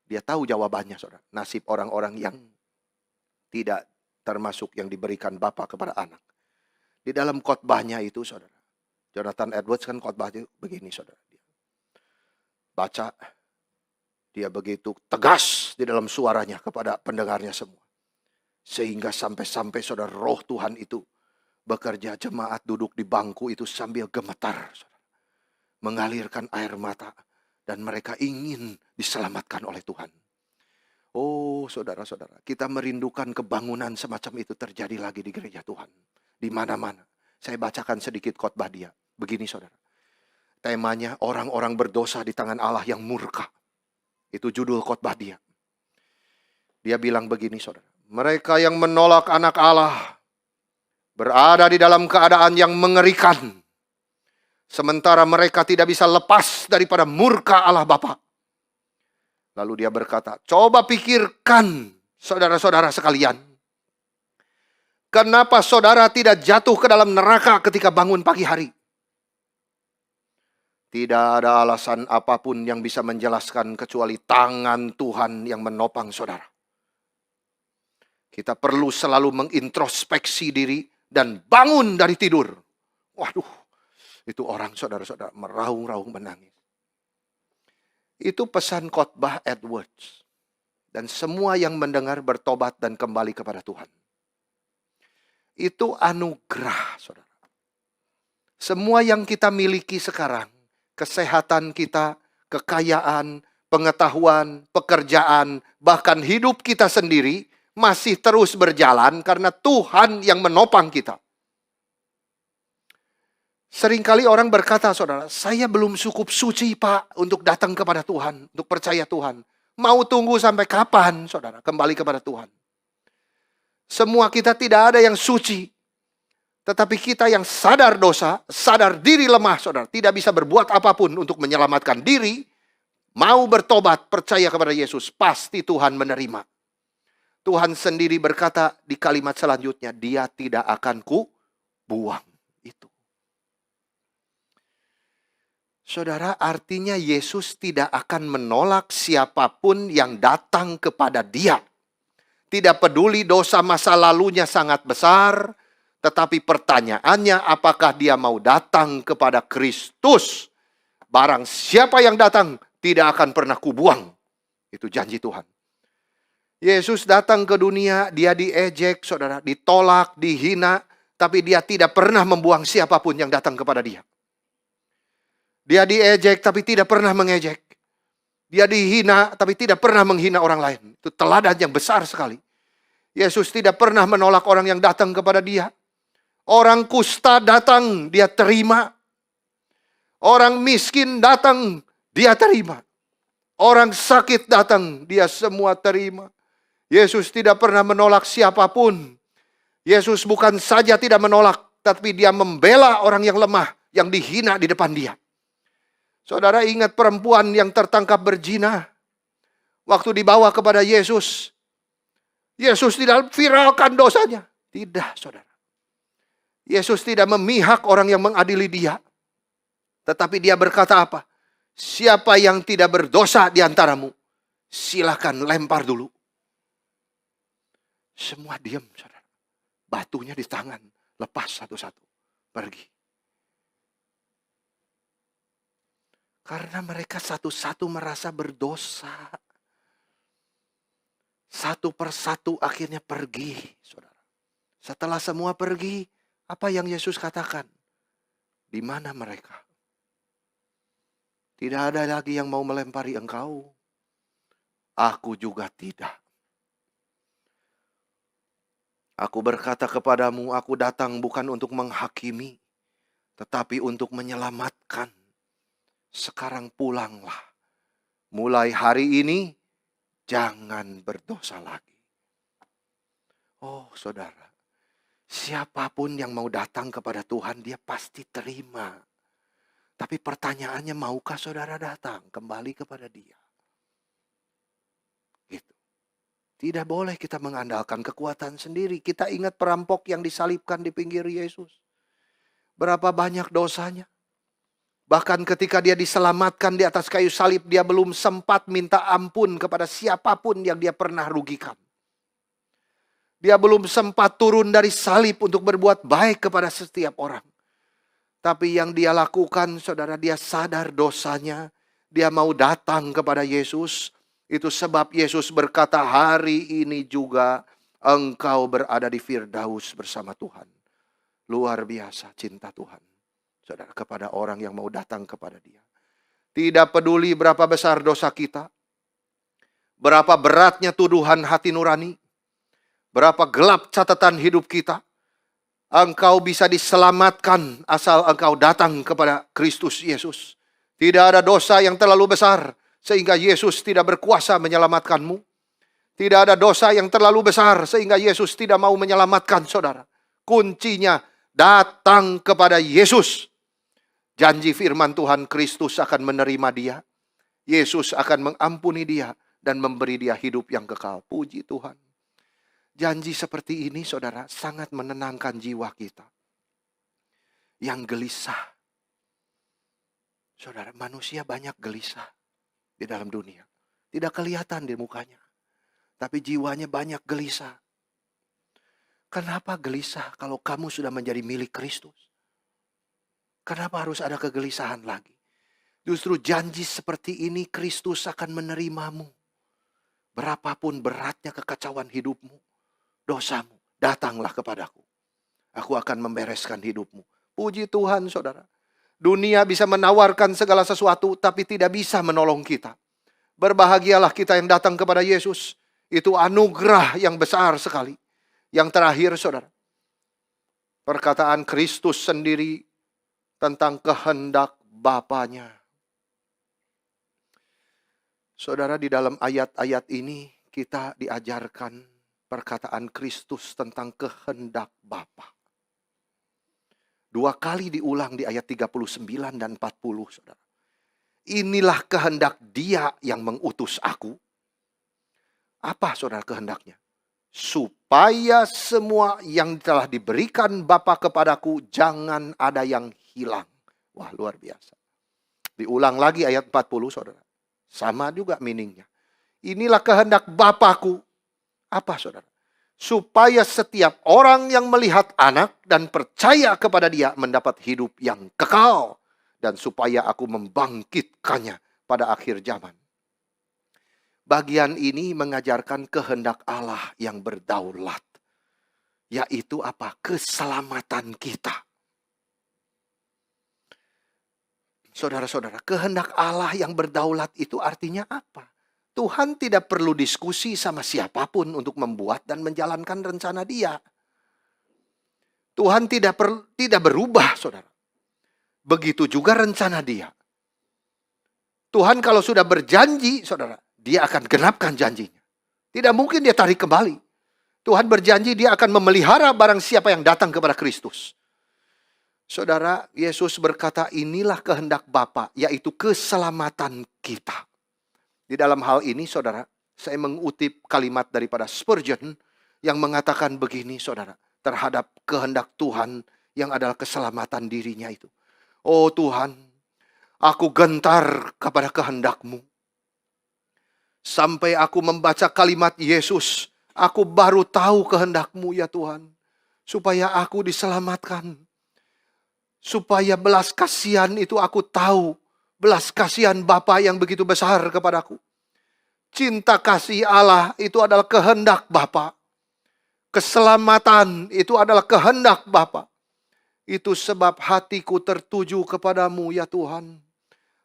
dia tahu jawabannya, saudara. Nasib orang-orang yang tidak termasuk yang diberikan Bapa kepada anak. Di dalam khotbahnya itu, saudara, Jonathan Edwards kan khotbahnya begini, saudara. Baca, dia begitu tegas di dalam suaranya kepada pendengarnya semua. Sehingga sampai-sampai saudara, roh Tuhan itu bekerja, jemaat duduk di bangku itu sambil gemetar, saudara. Mengalirkan air mata dan mereka ingin diselamatkan oleh Tuhan. Oh, saudara-saudara, kita merindukan kebangunan semacam itu terjadi lagi di gereja Tuhan. Di mana-mana. Saya bacakan sedikit khotbah dia. Begini, saudara. Temanya orang-orang berdosa di tangan Allah yang murka. Itu judul khotbah dia. Dia bilang begini, saudara. Mereka yang menolak anak Allah berada di dalam keadaan yang mengerikan. Sementara mereka tidak bisa lepas daripada murka Allah Bapa. Lalu dia berkata, coba pikirkan saudara-saudara sekalian. Kenapa saudara tidak jatuh ke dalam neraka ketika bangun pagi hari? Tidak ada alasan apapun yang bisa menjelaskan kecuali tangan Tuhan yang menopang saudara. Kita perlu selalu mengintrospeksi diri dan bangun dari tidur. Waduh, itu orang saudara-saudara meraung-raung menangis. Itu pesan khotbah Edwards. Dan semua yang mendengar bertobat dan kembali kepada Tuhan. Itu anugerah, saudara. Semua yang kita miliki sekarang kesehatan kita, kekayaan, pengetahuan, pekerjaan, bahkan hidup kita sendiri masih terus berjalan karena Tuhan yang menopang kita. Seringkali orang berkata, saudara, saya belum cukup suci, Pak, untuk datang kepada Tuhan, untuk percaya Tuhan. Mau tunggu sampai kapan, saudara, kembali kepada Tuhan? Semua kita tidak ada yang suci. Tetapi kita yang sadar dosa, sadar diri lemah, saudara, tidak bisa berbuat apapun untuk menyelamatkan diri, mau bertobat, percaya kepada Yesus, pasti Tuhan menerima. Tuhan sendiri berkata di kalimat selanjutnya, Dia tidak akan ku buang. Itu. Saudara, artinya Yesus tidak akan menolak siapapun yang datang kepada Dia. Tidak peduli dosa masa lalunya sangat besar, tetapi pertanyaannya apakah dia mau datang kepada Kristus. Barang siapa yang datang, tidak akan pernah kubuang. Itu janji Tuhan. Yesus datang ke dunia, dia diejek, saudara, ditolak, dihina, tapi dia tidak pernah membuang siapapun yang datang kepada dia. Dia diejek tapi tidak pernah mengejek. Dia dihina tapi tidak pernah menghina orang lain. Itu teladan yang besar sekali. Yesus tidak pernah menolak orang yang datang kepada dia. Orang kusta datang, dia terima. Orang miskin datang, dia terima. Orang sakit datang, dia semua terima. Yesus tidak pernah menolak siapapun. Yesus bukan saja tidak menolak, tapi dia membela orang yang lemah, yang dihina di depan dia. Saudara ingat perempuan yang tertangkap berzina. Waktu dibawa kepada Yesus. Yesus tidak viralkan dosanya. Tidak, saudara. Yesus tidak memihak orang yang mengadili dia. Tetapi dia berkata apa? Siapa yang tidak berdosa di antaramu, silakan lempar dulu. Semua diam, saudara. Batunya di tangan. Lepas satu-satu. Pergi. Karena mereka satu-satu merasa berdosa. Satu persatu akhirnya pergi, saudara. Setelah semua pergi, apa yang Yesus katakan? Di mana mereka? Tidak ada lagi yang mau melempari engkau. Aku juga tidak. Aku berkata kepadamu, aku datang bukan untuk menghakimi, tetapi untuk menyelamatkan. Sekarang pulanglah. Mulai hari ini, jangan berdosa lagi. Oh saudara, siapapun yang mau datang kepada Tuhan, dia pasti terima. Tapi pertanyaannya, maukah saudara datang kembali kepada dia? Gitu. Tidak boleh kita mengandalkan kekuatan sendiri. Kita ingat perampok yang disalibkan di pinggir Yesus. Berapa banyak dosanya. Bahkan ketika dia diselamatkan di atas kayu salib, dia belum sempat minta ampun kepada siapapun yang dia pernah rugikan. Dia belum sempat turun dari salib untuk berbuat baik kepada setiap orang. Tapi yang dia lakukan, saudara, dia sadar dosanya. Dia mau datang kepada Yesus. Itu sebab Yesus berkata, hari ini juga engkau berada di Firdaus bersama Tuhan. Luar biasa cinta Tuhan. Saudara, kepada orang yang mau datang kepada dia. Tidak peduli berapa besar dosa kita. Berapa beratnya tuduhan hati nurani. Berapa gelap catatan hidup kita. Engkau bisa diselamatkan asal engkau datang kepada Kristus Yesus. Tidak ada dosa yang terlalu besar sehingga Yesus tidak berkuasa menyelamatkanmu. Tidak ada dosa yang terlalu besar sehingga Yesus tidak mau menyelamatkan saudara. Kuncinya datang kepada Yesus. Janji firman Tuhan, Kristus akan menerima dia. Yesus akan mengampuni dia dan memberi dia hidup yang kekal. Puji Tuhan. Janji seperti ini saudara sangat menenangkan jiwa kita. Yang gelisah. Saudara, manusia banyak gelisah di dalam dunia. Tidak kelihatan di mukanya. Tapi jiwanya banyak gelisah. Kenapa gelisah kalau kamu sudah menjadi milik Kristus? Kenapa harus ada kegelisahan lagi? Justru janji seperti ini Kristus akan menerimamu. Berapapun beratnya kekacauan hidupmu, dosamu, datanglah kepadaku. Aku akan membereskan hidupmu. Puji Tuhan saudara. Dunia bisa menawarkan segala sesuatu, tapi tidak bisa menolong kita. Berbahagialah kita yang datang kepada Yesus. Itu anugerah yang besar sekali. Yang terakhir, saudara, perkataan Kristus sendiri tentang kehendak Bapanya. Saudara, di dalam ayat-ayat ini kita diajarkan perkataan Kristus tentang kehendak Bapa. 2 kali diulang di ayat 39 dan 40, saudara. Inilah kehendak Dia yang mengutus aku. Apa, saudara, kehendaknya? Supaya semua yang telah diberikan Bapa kepadaku jangan ada yang hilang. Wah, luar biasa. Diulang lagi ayat 40, saudara. Sama juga meaningnya. Inilah kehendak Bapakku. Apa, saudara? Supaya setiap orang yang melihat anak dan percaya kepada Dia mendapat hidup yang kekal. Dan supaya aku membangkitkannya pada akhir zaman. Bagian ini mengajarkan kehendak Allah yang berdaulat. Yaitu apa? Keselamatan kita. Saudara-saudara, kehendak Allah yang berdaulat itu artinya apa? Tuhan tidak perlu diskusi sama siapapun untuk membuat dan menjalankan rencana Dia. Tuhan tidak berubah, saudara. Begitu juga rencana Dia. Tuhan kalau sudah berjanji, saudara, Dia akan genapkan janjinya. Tidak mungkin Dia tarik kembali. Tuhan berjanji Dia akan memelihara barang siapa yang datang kepada Kristus. Saudara, Yesus berkata, inilah kehendak Bapa, yaitu keselamatan kita. Di dalam hal ini, saudara, saya mengutip kalimat daripada Spurgeon yang mengatakan begini, saudara, terhadap kehendak Tuhan yang adalah keselamatan dirinya itu. Oh Tuhan, aku gentar kepada kehendak-Mu. Sampai aku membaca kalimat Yesus, aku baru tahu kehendak-Mu ya Tuhan. Supaya aku diselamatkan. Supaya belas kasihan itu aku tahu. Belas kasihan Bapa yang begitu besar kepadaku. Cinta kasih Allah itu adalah kehendak Bapa. Keselamatan itu adalah kehendak Bapa. Itu sebab hatiku tertuju kepadamu ya Tuhan.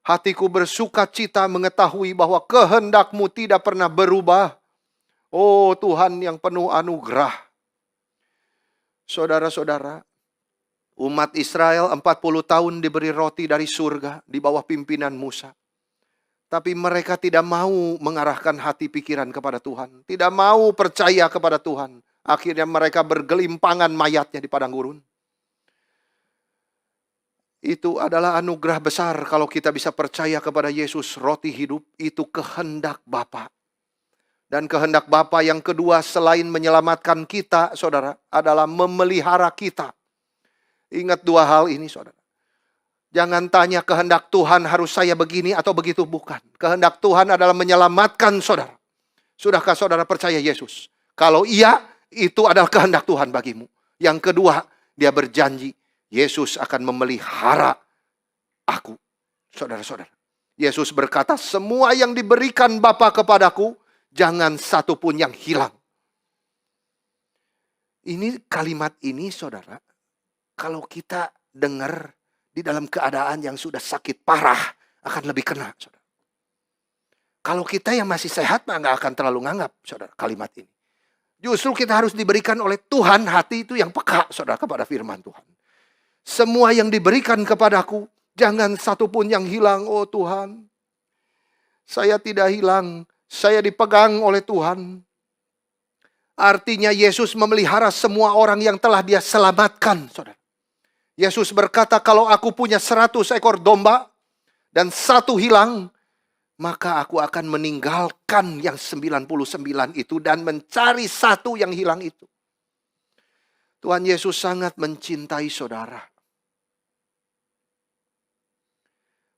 Hatiku bersuka cita mengetahui bahwa kehendak-Mu tidak pernah berubah. Oh Tuhan yang penuh anugerah. Saudara-saudara, umat Israel 40 tahun diberi roti dari surga di bawah pimpinan Musa. Tapi mereka tidak mau mengarahkan hati pikiran kepada Tuhan. Tidak mau percaya kepada Tuhan. Akhirnya mereka bergelimpangan mayatnya di padang gurun. Itu adalah anugerah besar kalau kita bisa percaya kepada Yesus, roti hidup. Itu kehendak Bapa. Dan kehendak Bapa yang kedua selain menyelamatkan kita, saudara, adalah memelihara kita. Ingat 2 hal ini, saudara. Jangan tanya kehendak Tuhan harus saya begini atau begitu, bukan. Kehendak Tuhan adalah menyelamatkan saudara. Sudahkah saudara percaya Yesus? Kalau iya, itu adalah kehendak Tuhan bagimu. Yang kedua, Dia berjanji, Yesus akan memelihara aku. Saudara-saudara. Yesus berkata, semua yang diberikan Bapa kepadaku, jangan satu pun yang hilang. Ini kalimat ini, saudara, kalau kita dengar di dalam keadaan yang sudah sakit parah, akan lebih kena, saudara. Kalau kita yang masih sehat, nggak akan terlalu nganggap, saudara, kalimat ini. Justru kita harus diberikan oleh Tuhan hati itu yang peka, saudara, kepada firman Tuhan. Semua yang diberikan kepadaku, jangan satu pun yang hilang, oh Tuhan. Saya tidak hilang, saya dipegang oleh Tuhan. Artinya Yesus memelihara semua orang yang telah Dia selamatkan, saudara. Yesus berkata, kalau aku punya 100 ekor domba dan 1 hilang, maka aku akan meninggalkan yang 99 itu dan mencari 1 yang hilang itu. Tuhan Yesus sangat mencintai saudara.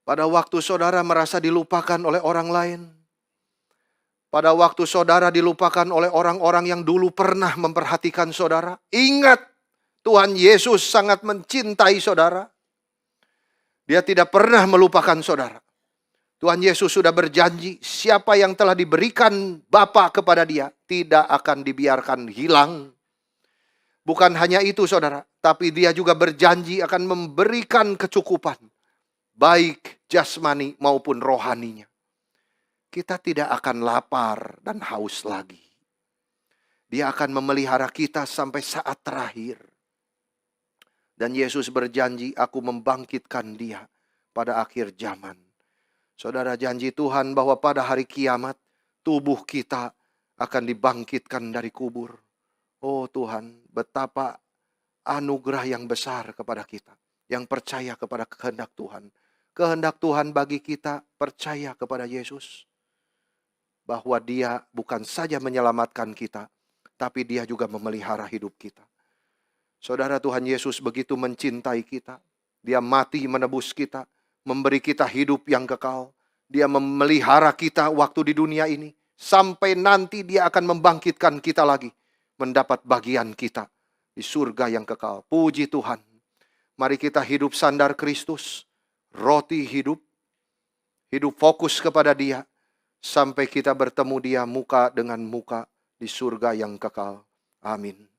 Pada waktu saudara merasa dilupakan oleh orang lain, pada waktu saudara dilupakan oleh orang-orang yang dulu pernah memperhatikan saudara, ingat, Tuhan Yesus sangat mencintai saudara. Dia tidak pernah melupakan saudara. Tuhan Yesus sudah berjanji, siapa yang telah diberikan Bapa kepada Dia, tidak akan dibiarkan hilang. Bukan hanya itu saudara, tapi Dia juga berjanji akan memberikan kecukupan. baik jasmani maupun rohaninya. Kita tidak akan lapar dan haus lagi. Dia akan memelihara kita sampai saat terakhir. Dan Yesus berjanji, aku membangkitkan dia pada akhir zaman. Saudara, janji Tuhan bahwa pada hari kiamat, tubuh kita akan dibangkitkan dari kubur. Oh Tuhan, betapa anugerah yang besar kepada kita, yang percaya kepada kehendak Tuhan. Kehendak Tuhan bagi kita percaya kepada Yesus, bahwa dia bukan saja menyelamatkan kita, tapi dia juga memelihara hidup kita. Saudara, Tuhan Yesus begitu mencintai kita. Dia mati menebus kita, memberi kita hidup yang kekal. Dia memelihara kita waktu di dunia ini, sampai nanti dia akan membangkitkan kita lagi, mendapat bagian kita di surga yang kekal. Puji Tuhan. Mari kita hidup sandar Kristus, roti hidup, hidup fokus kepada dia, sampai kita bertemu dia muka dengan muka di surga yang kekal. Amin.